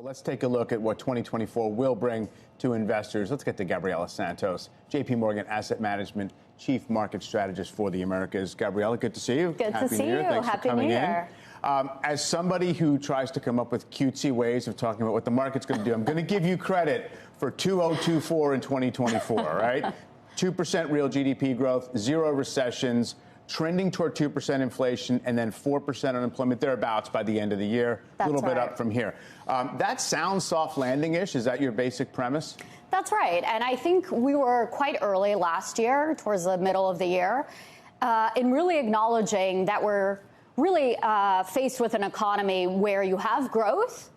Let's take a look at what 2024 will bring to investors. Let's get to Gabriela Santos, JPMorgan Asset Management Chief Market Strategist for the Americas. Gabriela, good to see you. Good to see you. Thanks Happy for coming New Year. in. As somebody who tries to come up with cutesy ways of talking about what the market's going to do, I'm going to give you credit for 2024 in 2024, right? 2% real GDP growth, 0 recessions, trending toward 2% inflation, and then 4% unemployment, thereabouts by the end of the year. That's a little bit right. up from here. That sounds soft landing-ish. Is that your basic premise? That's right. And I think we were quite early last year, towards the middle of the year, in really acknowledging that we're really faced with an economy where you have growth,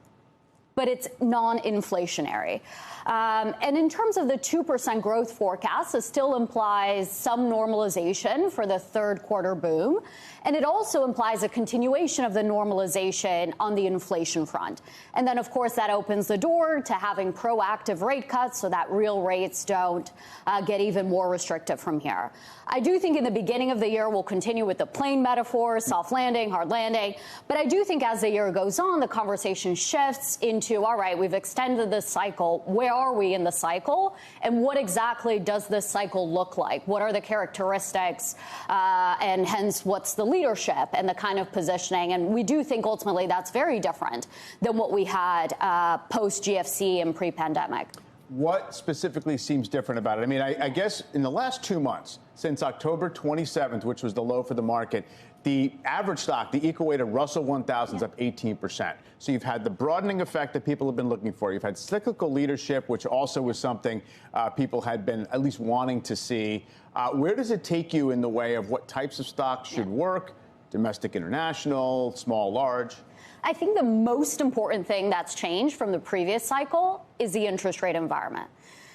but it's non-inflationary. And in terms of the 2% growth forecast, it still implies some normalization for the third quarter boom. And it also implies a continuation of the normalization on the inflation front. And then, of course, that opens the door to having proactive rate cuts so that real rates don't get even more restrictive from here. I do think in the beginning of the year, we'll continue with the plane metaphor, soft landing, hard landing. But I do think as the year goes on, the conversation shifts into, all right, we've extended this cycle. Where are we in the cycle? And what exactly does this cycle look like? What are the characteristics? And hence, what's the leadership and the kind of positioning? And we do think ultimately that's very different than what we had post GFC and pre-pandemic. What specifically seems different about it? I mean, I guess in the last 2 months, since October 27th, which was the low for the market, the average stock, the equal weight of Russell 1000 is up 18%. So you've had the broadening effect that people have been looking for. You've had cyclical leadership, which also was something people had been at least wanting to see. Where does it take you in the way of what types of stocks should work? Domestic, international, small, large? I think the most important thing that's changed from the previous cycle is the interest rate environment.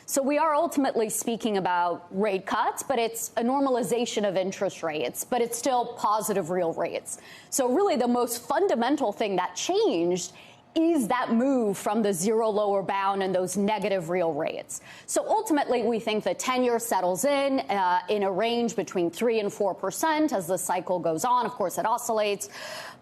So we are ultimately speaking about rate cuts, but it's a normalization of interest rates, but it's still positive real rates. So really the most fundamental thing that changed is that move from the zero lower bound and those negative real rates. So ultimately, we think the 10-year settles in a range between 3% and 4% as the cycle goes on. Of course, it oscillates.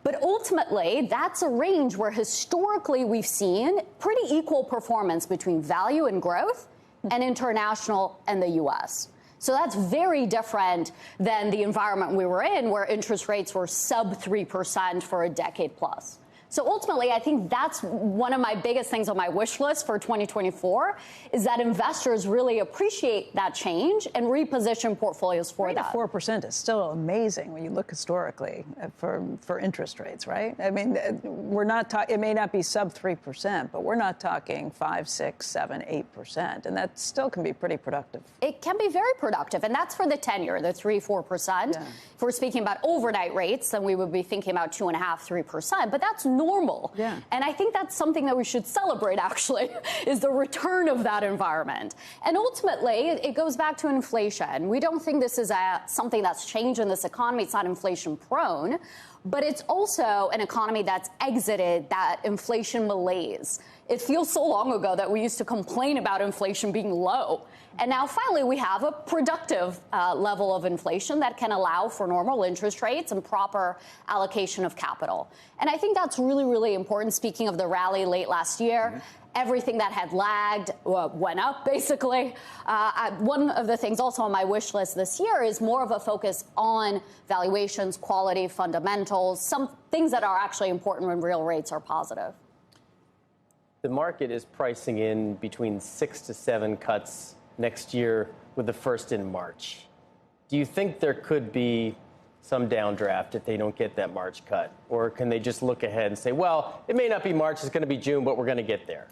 But ultimately, that's a range where historically we've seen pretty equal performance between value and growth and international and the U.S. So that's very different than the environment we were in, where interest rates were sub 3% for a decade plus. So ultimately, I think that's one of my biggest things on my wish list for 2024 is that investors really appreciate that change and reposition portfolios for that. 4% is still amazing when you look historically for interest rates, right? I mean, we're not it may not be sub 3%, but we're not talking 5, 6, 7, 8%, and that still can be pretty productive. It can be very productive, and that's for the 10-year, the 3-4%. Yeah. If we're speaking about overnight rates, then we would be thinking about 2.5, 3%, but that's normal. Yeah. And I think that's something that we should celebrate, actually, is the return of that environment. And ultimately, it goes back to inflation. We don't think this is something that's changed in this economy. It's not inflation prone, but it's also an economy that's exited that inflation malaise. It feels so long ago that we used to complain about inflation being low. And now finally we have a productive level of inflation that can allow for normal interest rates and proper allocation of capital. And I think that's really, really important. Speaking of the rally late last year, everything that had lagged went up, basically. One of the things also on my wish list this year is more of a focus on valuations, quality, fundamentals, some things that are actually important when real rates are positive. The market is pricing in between 6 to 7 cuts next year, with the first in March. Do you think there could be some downdraft if they don't get that March cut? Or can they just look ahead and say, well, it may not be March, it's going to be June, but we're going to get there?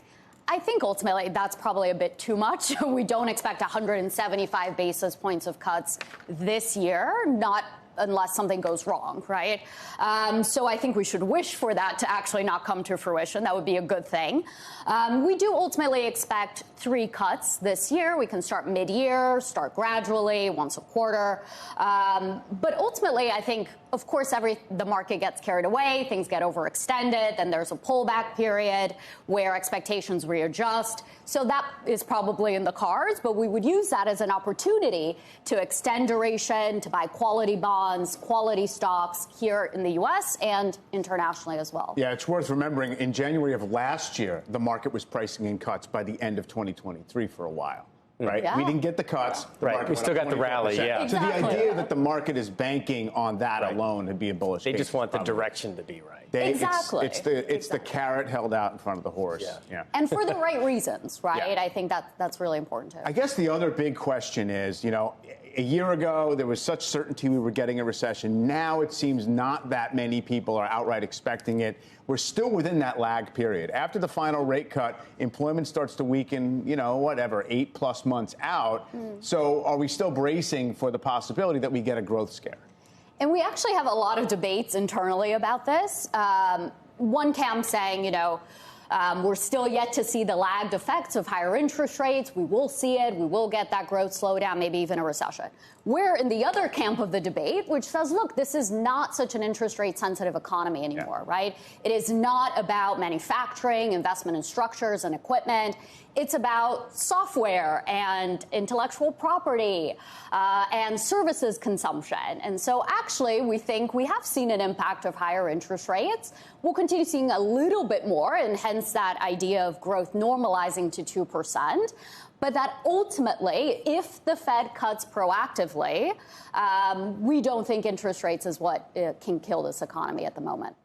I think ultimately that's probably a bit too much. We don't expect 175 basis points of cuts this year, not unless something goes wrong, right? So I think we should wish for that to actually not come to fruition. That would be a good thing. We do ultimately expect 3 cuts this year. We can start mid-year, start gradually, once a quarter. But ultimately, I think, of course, the market gets carried away, things get overextended, then there's a pullback period where expectations readjust. So that is probably in the cards, but we would use that as an opportunity to extend duration, to buy quality bonds, bonds, quality stocks here in the U.S. and internationally as well. Yeah, it's worth remembering in January of last year, the market was pricing in cuts by the end of 2023 for a while. Right? Yeah. We didn't get the cuts. The right. We still got the rally, yeah. Exactly. So the idea that the market is banking on that alone to be a bullish They case just want the probably. direction to be right. Exactly. It's the carrot held out in front of the horse. Yeah. And for the right reasons, right? Yeah. I think that's really important too. I guess the other big question is, a year ago, there was such certainty we were getting a recession. Now it seems not that many people are outright expecting it. We're still within that lag period. After the final rate cut, employment starts to weaken, 8+ months out. So are we still bracing for the possibility that we get a growth scare? And we actually have a lot of debates internally about this. One camp saying, we're still yet to see the lagged effects of higher interest rates. We will see it. We will get that growth slowdown, maybe even a recession. We're in the other camp of the debate, which says, look, this is not such an interest rate sensitive economy anymore, right? It is not about manufacturing, investment in structures and equipment. It's about software and intellectual property and services consumption. And so actually, we think we have seen an impact of higher interest rates. We'll continue seeing a little bit more, and hence that idea of growth normalizing to 2%. But that ultimately, if the Fed cuts proactively, we don't think interest rates is what can kill this economy at the moment.